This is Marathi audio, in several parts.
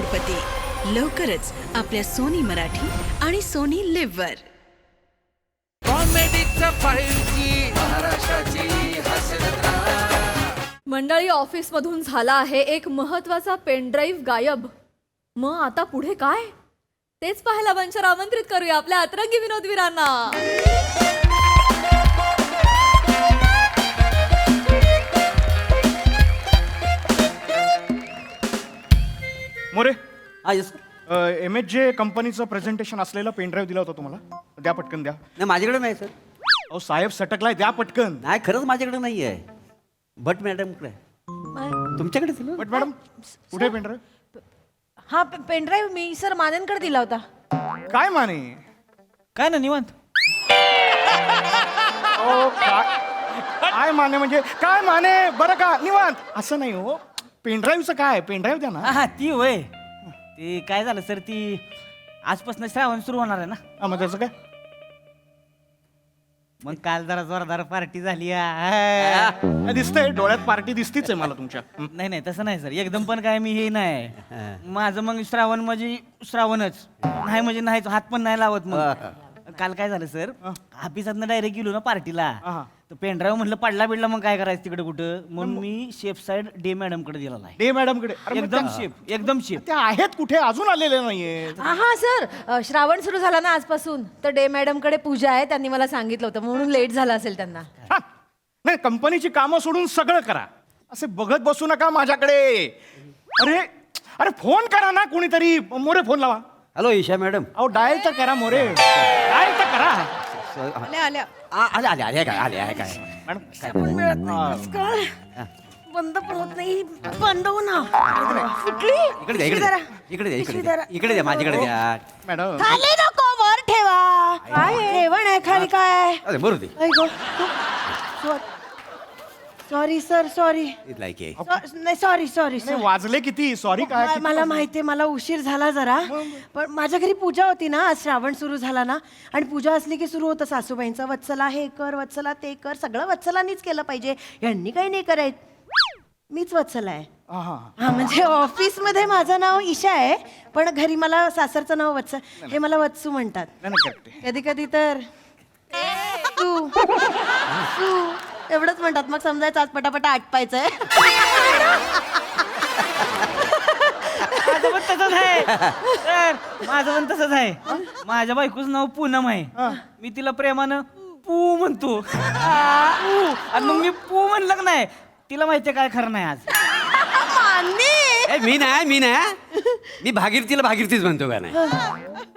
करोडपती लवकरच आपल्या सोनी मराठी आणि सोनी लिव्ह वर. मंडळी, ऑफिसमधून झाला आहे एक महत्वाचा पेनड्राईव्ह गायब. मग आता पुढे काय तेच पाहायला मंचावर आमंत्रित करूया आपल्या अतरंगी विनोदवीरांना. मोरे, हा यस. MHJ कंपनीचं प्रेझेंटेशन असलेलं पेनड्राईव्ह दिला होता तुम्हाला. द्या पटकन द्या. नाही माझ्याकडे नाही सर. अहो साहेब सटकलाय, द्या पटकन. नाही खरंच माझ्याकडे नाही आहे. भट मॅडमकडे तुमच्याकडे दिलं. बट मॅडम कुठे पेनड्राईव्ह? हा पेनड्राईव्ह मी सर मानेंकडे दिला होता. काय माने? काय ना निवांत. ओ काय माने म्हणजे काय माने? बरं का निवांत असं नाही हो. पेनड्राईव्हचं काय? पेनड्राईव्ह द्या ना. हा ती होय. ते काय झालं सर, ती आजपासून श्रावण सुरू होणार आहे ना. हा, मग त्याचं काय? मग काल जरा जोरदार पार्टी झाली. दिसतंय डोळ्यात पार्टी दिसतीच आहे मला तुमच्या. नाही नाही तसं नाही सर, एकदम पण काय मी हे नाही. माझं मग श्रावण म्हणजे श्रावणच नाही, म्हणजे नाहीच, हात पण नाही लावत. मग काल काय झालं सर, ऑफिसातनं डायरेक्ट गेलो ना पार्टीला. हा. तर पेनड्राईव्ह म्हणलं पडला बिडला मग काय करायचं तिकडे कुठं, म्हणून मी शेफ साईड डे मॅडम कडे दिलेला आहे. डे मॅडम कडे? एकदम शेफ, एकदम शेफ. त्या आहेत कुठे? अजून आलेले नाहीये. हा सर, श्रावण सुरू झाला ना आजपासून, तर डे मॅडमकडे पूजा आहे, त्यांनी मला सांगितलं होतं, म्हणून लेट झाला असेल त्यांना. हा. नाही, कंपनीची कामं सोडून सगळं करा, असे बघत बसू नका माझ्याकडे. अरे अरे फोन करा ना कोणीतरी. मोरे फोन लावा. Hello Isha madam. अहो डायल तर करा मोरे, डायल तर करा. आल्या आल्या. आले आले आले काय आले आहे काय मॅडम बंद पण होत नाही. बंद हो ना. इकडे द्या इकडे द्या इकडे द्या इकडे द्या इकडे द्या माझ्याकडे द्या. मॅडम खाली नको, वर ठेवा. काय जेवण आहे खाली? काय अरे बरोबर दे. Sorry sir, sorry. इथला एक आहे. नाही सॉरी सॉरी नाही, वाजले किती? सॉरी काय? किती मला वाजले? माहितीये, मला उशीर झाला जरा, पण माझ्या घरी पूजा होती ना आज. श्रावण सुरू झाला ना, आणि पूजा असली की सुरू होतं सासूबाईंचं, वत्सला हे कर, वत्सला ते कर, सगळं वत्सलानीच केलं पाहिजे, यांनी काही नाही करायचं. मीच वत्सला आहे. हा. हा म्हणजे ऑफिस मध्ये माझं नाव ईशा आहे, पण घरी मला सासरचं नाव वत्स, हे मला वत्सू म्हणतात. नाही, नाही, correct आहे. कधी कधी तर तू तू एवढंच म्हणतात, मग समजायचं आज पटापटा आटपायचंय. माझं पण तसंच आहे सर, माझं पण तसंच आहे. माझ्या बायकोचं नाव पूनम आहे. मी तिला प्रेमानं पू म्हणतो. पू. आणि मग मी पू म्हणलं का नाही, तिला माहितीये काय खरं नाही आज. ए, मी नाही मी भागीरथीला भागीरथीच म्हणतो का नाही.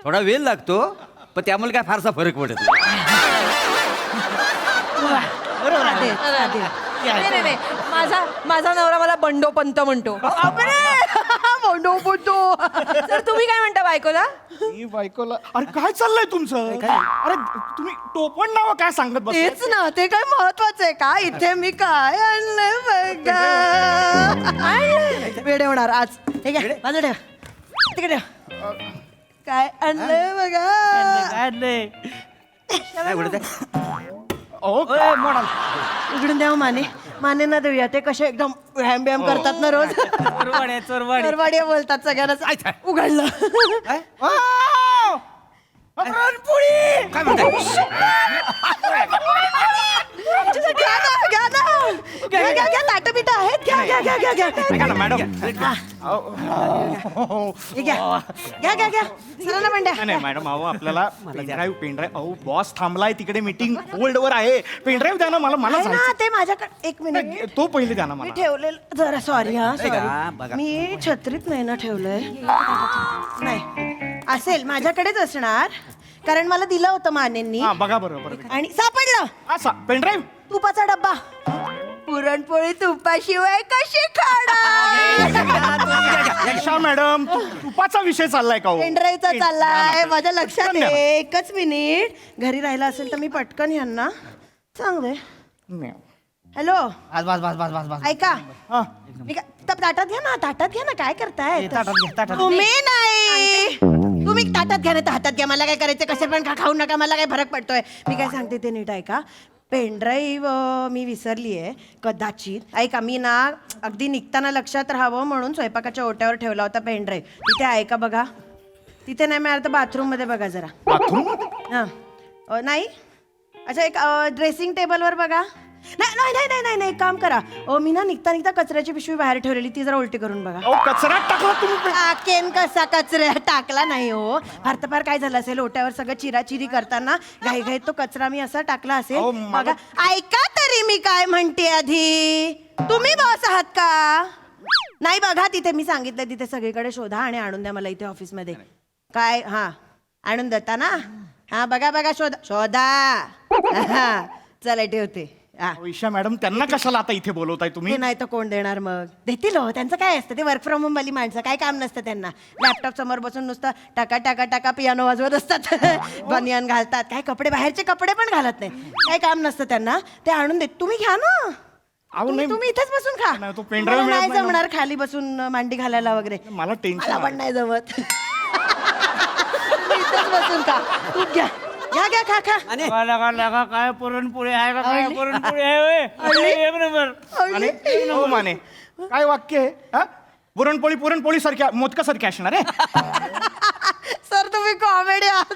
थोडा वेळ लागतो पण त्यामुळे काय फारसा फरक पडत नाही. नाही, नाही, माझा नवरा मला बंडोपंत म्हणतो. बंडोपंत. तर तुम्ही काय म्हणता बायकोला? मी बायकोला अरे काय चाललंय तुमचं? अरे तुम्ही टोपण नाव काय सांगत बस? तेच ना, ते काय महत्वाचं आहे का? इथे मी काय आणलंय बघा. वेळ होणार आज. हे घ्या, बाजू ठेवा, तिकडे ठेवा. काय आणलंय बघा. काढलंय. काय बोलत आहे? उघडून द्या माने ना देऊया. ते कसे एकदम व्यायाम व्यायाम करतात ना रोज. चोरवाड्या. परवाडिया बोलतात सगळ्यांना. उघडलं. पुरणपोळी काय म्हणताय? घ्या ताट बिट आहेत. घ्या ऐका ना मॅडम. हे घ्या सरांना पण द्या. नाही मॅडम, अहो आपल्याला पेनड्राईव्ह अहो बॉस थांबलाय तिकडे, मीटिंग होल्ड वर आहे. पेनड्राईव्ह द्या ना मला आहे ना, ते माझ्याकडे. एक मिनिट, नाही, तो पहिले द्या ना मी मला. ठेवलेलं जरा. सॉरी हा, बघा, सॉरी. बघा. मी छत्रीत नाही ना ठेवलंय. नाही असेल, माझ्याकडेच असणार, कारण मला दिलं होतं मानेंनी. हा बघा बरोबर. आणि सापडलं. असा पेनड्राईव्ह तुपाचा डब्बा. पुरणपोळी तुपाशिवाय कशी खाणार? ईशा मॅडम, तुपाचा विषय चाललाय का हो? पेनड्राईव्हचा चाललाय माझ्या लक्षात पटकन द्या. आहे. एकच मिनिट, घरी राहिला असेल तर मी पटकन यांना सांगते. नाही. हॅलो, बस. ऐका. हा. मी ताटात घ्या ना, ताटात घ्या ना. काय करताय? ताटात. तुम्ही नाही, तुम्ही ताटात घ्या ना, तर हातात घ्या. मला काय करायचं, कसे पण खाऊ नका, मला काय फरक पडतोय. मी काय सांगते ते नीट ऐका. पेनड्राईव्ह मी विसरली आहे कदाचित. ऐका मी ना अगदी निघताना लक्षात राहावं म्हणून स्वयंपाकाच्या ओट्यावर ठेवला होता पेनड्राईव्ह. तिथे आहे का बघा. तिथे नाही मिळालं तर बाथरूममध्ये बघा जरा. बाथरूम हां नाही. अच्छा एक ड्रेसिंग टेबलवर बघा. नाही नाही नाही नाही नाही एक काम करा. मी ना निघता कचऱ्याची पिशवी बाहेर ठेवलेली ती जरा उलटी करून बघा. कचऱ्यात टाकला तुम्ही टाकेन कसा कचऱ्यात टाकला नाही हो. फार तर फार काय झालं असेल ओट्यावर सगळं चिराचिरी करताना घाईघाईत तो कचरा मी असा टाकला अहो, असेल. मला- बघा ऐका तरी मी काय म्हणते आधी. तुम्ही बॉस आहात का नाही बघा तिथे मी सांगितलं तिथे सगळीकडे शोधा आणि आणून द्या मला इथे ऑफिसमध्ये. काय हा आणून देता ना. हा बघा बघा शोधा शोधा. हा, चला ठेवते. हा ईशा मॅडम त्यांना कशाला आता इथे बोलवताय तुम्ही? ते नाही तर कोण देणार मग. देतील हो. त्यांचं काय असतं ते वर्क फ्रॉम होम वाली माणसं काय काम नसतं त्यांना. लॅपटॉप समोर बसून नुसतं टाका टाका टाका पियानो वाजवत असतात. बनियान घालतात काय कपडे बाहेरचे कपडे पण घालत नाही. काय काम नसतं त्यांना. ते आणून देत. तुम्ही घ्या ना. अहो, तुम्ही नाही. तुम्ही इथेच बसून खा. नाही, तो pendrive मला मिळत नाही नाही ना. जमणार खाली बसून मांडी घालायला वगैरे. मला टेन्शन मला पण नाही जमत. तुम्ही इथेच बसून खा. तूप घ्या घ्या घ्या खा खा. आणि काय पुरणपोळी आहे का काय पुरणपोळी आहे होय? एक नंबर. माने हो माने काय वाक्य आहे हा? पुरणपोळी पुरणपोळी सारख्या मोदकासारखी असणार आहे. सर तुम्ही कॉमेडी आहात.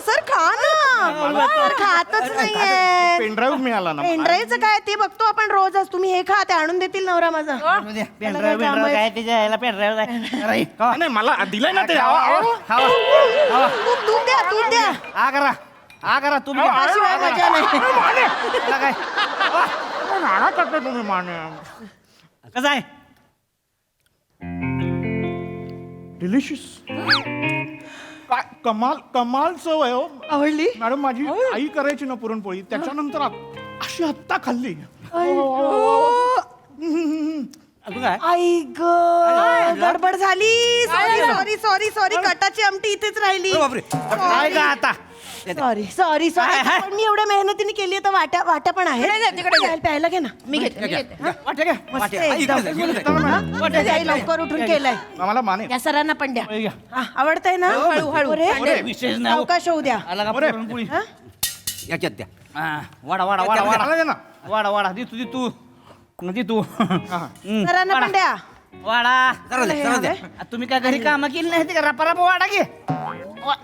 सर खा ना. सर खातच नाहीये. पेनड्राईव्ह मिळाला ना मला. पेनड्राईव्हचं काय ते बघतो आपण रोजच. तुम्ही हे खा ते आणून देतील नवरा माझा. पेनड्राईव्ह पेनड्राईव्ह काय त्याच्या याला पेनड्राईव्ह आहे. नाही मला दिलंय ना ते. दूध द्या दूध द्या. हा करा तुम्ही शिवाय मजा नाही. त्याला काय नाणा करता तुम्ही माने. कसं आहे डिलिशियस. काय कमाल कमाल चव आहे हो. आवडली. मॅडम माझी आई करायची ना पुरणपोळी त्याच्यानंतर अशी आत्ता खाल्ली. अजून काय आई ग गडबड झाली. सॉरी सॉरी सॉरी सॉरी कटाची आमटी इथेच राहिली. बापरे. काय का आता सॉरी सॉरी सॉरी. हाय. पण मी एवढ्या मेहनतीने केली आहे तर वाट्या वाट्या पण आहे. प्यायला घे ना. मी घेते वाटे काय मस्त वाट्या. आहे इकडे एकदम. जा, इकडे जा. हा? ते आई लवकर उठून केलंय. मला माने या सरांना पण द्या. घ्या. हा, आवडतंय ना हळूहळू विशेष नाही हो. अवकाश होऊ द्या. आला का पुरणपोळी हा? याच्यात द्या. हा, वाडा वाडा वाडा मला वाडा दे ना. वाडा वाडा दे तू सरांना पण द्या. वाडा जरा द्या, जरा द्या. तुम्ही काय घरी काम केली नाही का रपा वाडा घे.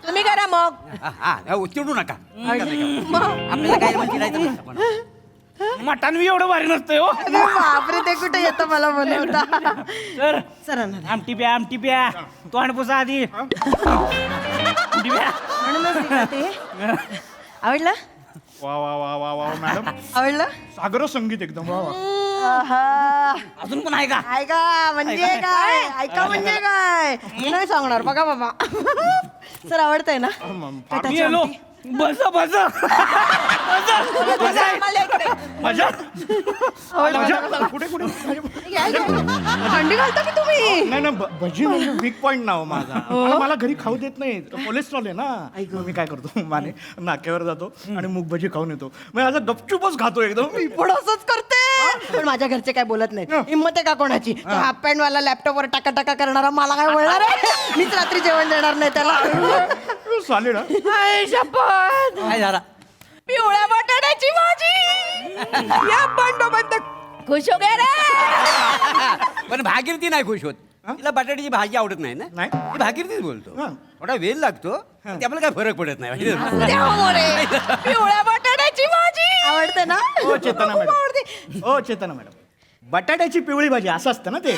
तुम्ही करा मग. हा चिडू नका. आपल्याला काय माहिती नाही तर नका पण. मटण बी एवढं भारी नसतंय हो. अरे बापरे ते कुठे येतं मला बनवता. तर सरांना द्या. आमटी प्या तोंड पुसा आधी. आमटी प्या. म्हणूनच दिलं ते. आवडलं वा वा वा वा वा मॅडम आवडलं. सागर संगीत एकदम वा वा. आहा. अजून पण आहे का ऐका म्हणजे काय ऐका म्हणजे काय मी नाही सांगणार बघा बाबा. सर आवडतंय ना फार कटाची मी आलो आमटी? बस मजा आवडलं? कुठे कुठे थंडी घालता की तुम्ही. नाही ना भजी म्हणजे वीक पॉइंट ना हो माझा. मला घरी खाऊ देत नाही कोलेस्ट्रॉल आहे ना. मग मी काय करतो माने नाक्यावर जातो आणि मूग भजी खाऊन येतो. मग आता गपचूपच खातो एकदम. मी पण असंच करते. पण माझ्या घरचे काय बोलत नाही. हिंमत आहे का कोणाची. तो हाफ पॅन्ट वाला लॅपटॉपवर टाका टाका करणारा मला काय बोलणार आहे. मीच रात्री जेवण देणार नाही त्याला. चालेल आई शपथ. काय झाला? पिवळ्या बटाट्याची भाजी. या बंद खुश हो गे रे. पण भागीरथी नाही खुश होत. तिला बटाट्याची भाजी आवडत नाही ना. नाही. ती भागीरथीच बोलतो. हा. थोडा वेळ लागतो त्यामुळे काय फरक पडत नाही. पिवळ्या बटाट्याची भाजी आवडते ना. हो चेतना खूप मॅडम. आवडते. हो चेतना मॅडम बटाट्याची पिवळी भाजी असं असतं ना ते.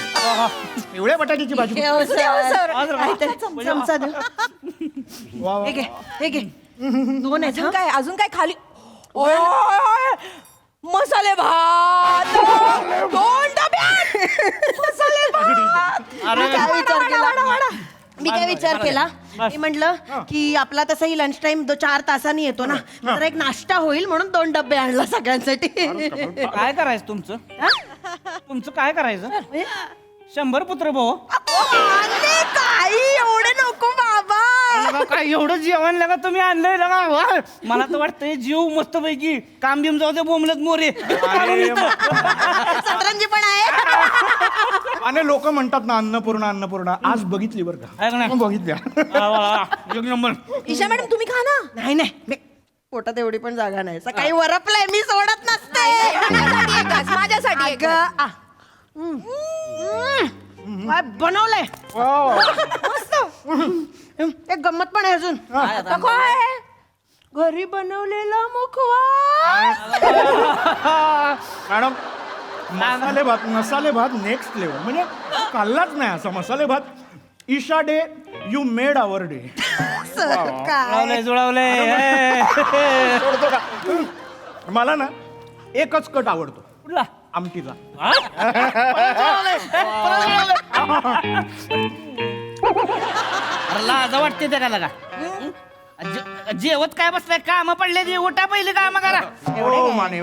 पिवळ्या बटाट्याची भाजी. चमचा देऊ. वा वा. हे घे हे घे. दोन आहेत हं? अजून काय खाली मसाले भात 2 डब्यात मसाले भात. मी काय विचार केला मी काय विचार केला मी म्हटलं की आपला तसाही लंच टाइम 4 तासांनी येतो ना तर एक नाश्ता होईल म्हणून 2 डबे आणला सगळ्यांसाठी. काय करायचं तुमचं काय करायचं 100 पुत्र भाऊ. अरे काही एवढे नको बाबा. काय एवढं जेवण लगा तुम्ही आणलंय लगा वा. मला तर वाटतंय जीव मस्त पैकी काम बिम जाऊ दे बोंबलत मोरे. सतरंजी पण आहे. आणि लोक म्हणतात ना अन्नपूर्णा अन्नपूर्णा. आज बघितली बरं आहे का का. नाही? बघितल्या. एक नंबर. ईशा मॅडम तुम्ही खा ना. नाही नाही पोटात एवढी पण जागा नाही सकाळी वरपलंय मी सोडत नसते माझ्यासाठी एक. अगं, आ. काय बनवलंय मस्त एक गंमत पण आहे अजून आता काय घरी बनवलेला मुखवास मॅडम मसाले भात नेक्स्ट लेवल म्हणजे खाल्लाच नाही असा मसाले भात Isha day you made our day काय जुळवलंय सोडतो का मला ना एकच कट आवडतो कुठला आमटीचा अरे लाज वाटते त्या का जेवत काय बसलाय काम पडले ते उठा पहिले काम करा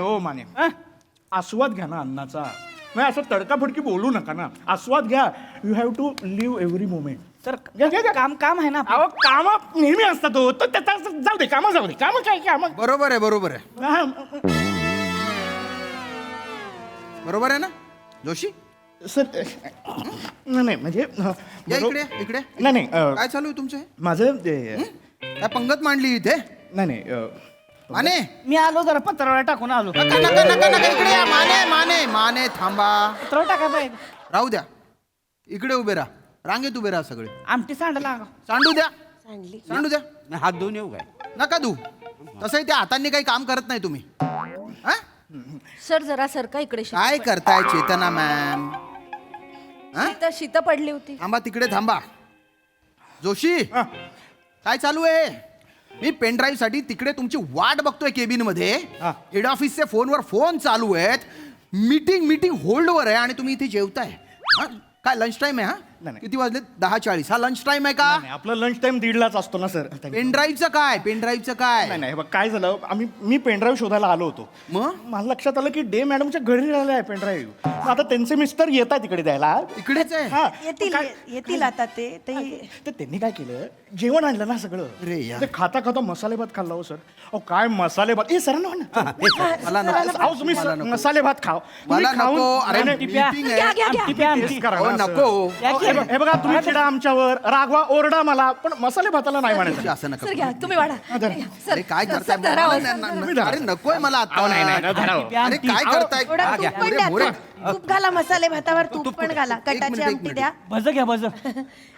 ओ माने आस्वाद घ्या ना अन्नाचा नाही असं तडकाफडकी बोलू नका ना आस्वाद घ्या you have to live every moment तर घ्या. काम आहे ना आपलं. अहो काम नेहमी असतात हो तर त्याचा जाऊ दे काम जाऊ दे काम काय काम बरोबर आहे बरोबर आहे ना जोशी सर नाही म्हणजे या इकडे नाही काय चालू आहे तुमचं हे? माझं काय पंगत मांडली इथे नाही माने मी आलो जरा पत्रावळ्या टाकून आलो नका इकडे या माने थांबा पत्रावळ टाका पाहिजे राहू द्या इकडे उभे राहा रांगेत उभे राहा सगळे आमटी सांडला सांडू द्या सांडू द्या मी हात धुवून येऊ काय नका धू तसंही त्या हातांनी काही काम करत नाही तुम्ही हा? सर जरा सर का इकडे काय करताय चेतना मॅम शीत पडली होती थांबा तिकडे थांबा जोशी काय चालू आहे मी पेनड्राईव्ह साठी तिकडे तुमची वाट बघतोय केबिन मध्ये हा. हेड ऑफिसचे फोनवर फोन चालू आहेत मीटिंग होल्डवर आहे आणि तुम्ही इथे जेवताय हा? काय लंच टाइम आहे हा नाही. किती वाजले 10:40 हा लंच टाइम आहे का नाही, आपलं लंच टाइम 1:30 असतो ना सर पेनड्राईव्हचं काय नाही हे बघ काय झालं मी पेनड्राईव्ह शोधायला आलो होतो मग मला लक्षात आलं की डे मॅडमच्या घरी राहिलं आहे पेनड्राईव्ह आता त्यांचे मिस्टर येत आहेत तिकडे द्यायला इकडेच आहे हा येतील आता ते तर त्यांनी काय केलं जेवण आणलं ना सगळं अरे यार. ते खाता मसाले भात खाल्ला हो सर अहो काय मसाले भात सर ना मला नको अहो तुम्ही मला नको. मसाले भात खाव मला तुम्ही खाऊन- नको अरे नाही, नाही, मीटिंग आहे आमटी प्या आमटी तेच करा अहो, ना, सर. नको हे बघा तुम्ही चिडा आमच्यावर रागवा ओरडा मला पण मसाले भाताला नाही म्हणायचं असं नका सर घ्या तुम्ही वाढा अरे काय करताय अरे नकोय मला अहो, नाही, नाही, आता धरा हो. अरे काय करताय थोडं तूप पण द्या मोरे. तूप घाला मसाले भातावर तूप पण घाला कटाची मिनिट, एक आमटी मिनिट. द्या भज घ्या भज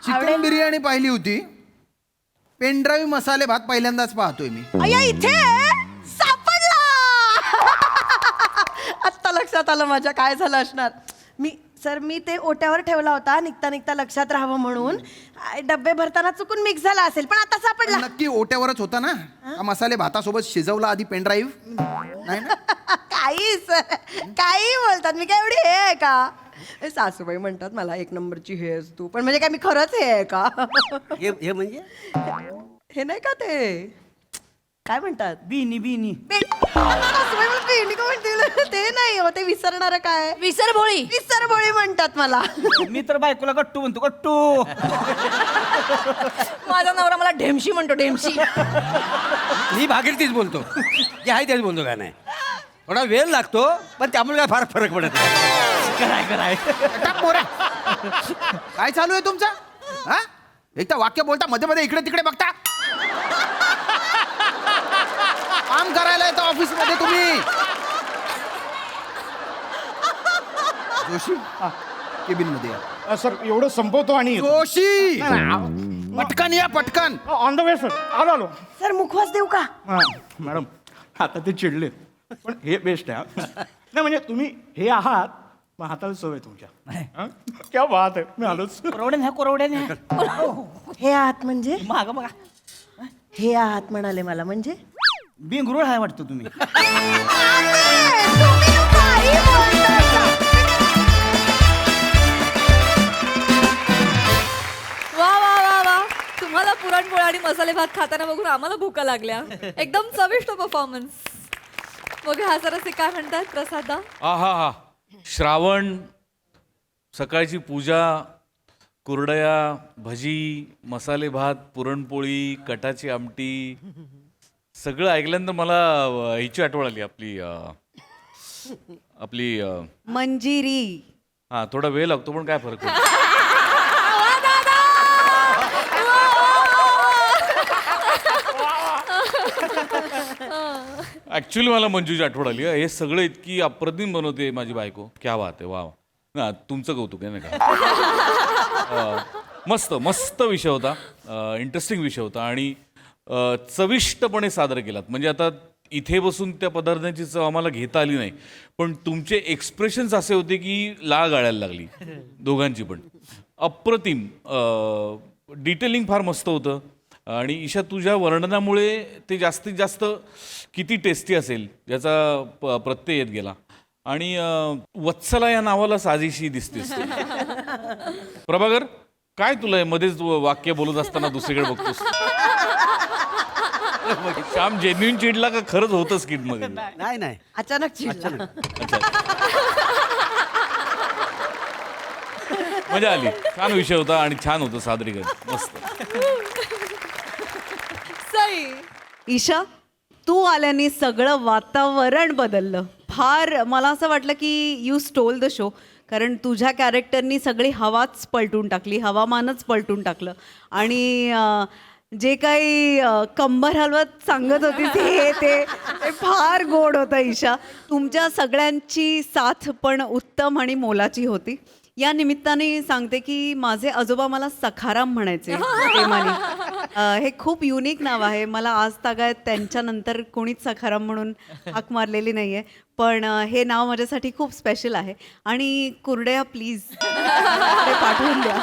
चिकन बिर्याणी पाहिली होती पेनड्राईव्ह मसाले भात पहिल्यांदाच पाहतोय मी अय्या इथे सापडला आत्ता लक्षात आलं माझ्या काय झालं असणार मी ते ओट्यावर ठेवला होता निघता लक्षात राहावं म्हणून डब्बे भरताना चुकून मिक्स झाला असेल पण आता सापडला नक्की ओट्यावरच होता ना का मसाले भातासोबत शिजवला आधी पेनड्राईव्ह नाही ना काही बोलतात मी काय एवढी हे आहे का सासूबाई म्हणतात मला 1 नंबरची हे आहेस तू पण म्हणजे काय मी खरंच हे आहे का हे म्हणजे हे नाही का ते काय म्हणतात बिनी सासूबाई मला पेंडी का म्हणतील ते नाही हो ते विसरणार काय विसरभोळी म्हणतात मला मी तर बायकोला गट्टू म्हणतो गट्टू माझा नवरा मला ढेमशी म्हणतो ढेमशी मी भागीरथीच बोलतो जे आहे तेच बोलतो काय नाही थोडा वेळ लागतो पण त्यामुळे काय फार फरक पडत नाही कराय टाक मोरे. काय चालू आहे तुमचं हा एक तर वाक्य बोलता मध्ये इकडे तिकडे बघता काम करायला येतं ऑफिस मध्ये तुम्ही जोशी केबिन मध्ये या. सर एवढं संपवतो आणि जोशी पटकन या पटकन ऑन द वे सर आलो सर मुखवास देऊ का हा, मॅडम आता ते चिडले पण हे बेस्ट आहे हा. नाही म्हणजे तुम्ही हे आहात मग हाताला सवय तुमच्या हा? क्या बात आहे मी आलोच कोरवड्याने हे आहात म्हणजे माग बघा हे आहात म्हणाले मला म्हणजे बिंगरूळ आहे वाटतं तुम्ही वा वा वा वा तुम्हाला पुरणपोळी आणि मसाले भात खाताना बघून आम्हाला भूका लागल्या एकदम चविष्ट परफॉर्मन्स बघ हा सरसे काय म्हणतात प्रसादा आहा श्रावण सकाळची पूजा कुरडया भजी मसाले भात पुरणपोळी कटाची आमटी सगळं ऐकल्यानंतर मला हिची आठवण आली आपली मंजिरी हा थोडा वेळ लागतो पण काय फरक पडतो ऍक्च्युली मला मंजूची आठवण आली हे सगळं इतकी अप्रतिम बनवते माझी बायको. क्या बात आहे, वा ना, तुमचं कौतुक आहे नाही का. मस्त मस्त विषय होता, इंटरेस्टिंग विषय होता आणि चविष्टपणे सादर केलात. म्हणजे आता इथे बसून त्या पदार्थांची चव आम्हाला घेता आली नाही, पण तुमचे एक्सप्रेशन्स असे होते की लाळ गाळायला लागली दोघांची पण. अप्रतिम डिटेलिंग फार मस्त होतं. आणि ईशा तुझ्या वर्णनामुळे ते जास्तीत जास्त किती टेस्टी असेल याचा प्रत्यय येत गेला. आणि वत्सला या नावाला साजेशी दिसतेस तू. प्रभाकर, काय तुला मध्येच वाक्य बोलत असताना दुसरीकडे बघतोस? श्याम जेन्युइन चिडला का खरंच होतं स्किट मध्ये? नाही नाही, अचानक चिडला. मजा आली, छान विषय होता आणि छान होतं सादरीकरण, मस्त. सई. ईशा, तू आल्याने सगळं वातावरण बदललं. फार मला असं वाटलं की यू स्टोल द शो, कारण तुझ्या कॅरेक्टरनी सगळी हवाच पलटून टाकली, हवामानच पलटून टाकलं. आणि जे काही कंबर हलवत सांगत होती ते फार गोड होतं. ईशा, तुमच्या सगळ्यांची साथ पण उत्तम आणि मोलाची होती. या निमित्ताने सांगते की माझे आजोबा मला सखाराम म्हणायचे प्रेमाने. हे खूप युनिक नाव आहे. मला आज तागायत त्यांच्यानंतर कोणीच सखाराम म्हणून हाक मारलेली नाही आहे, पण हे नाव माझ्यासाठी खूप स्पेशल आहे. आणि कुरड्या प्लीज पाठवून द्या.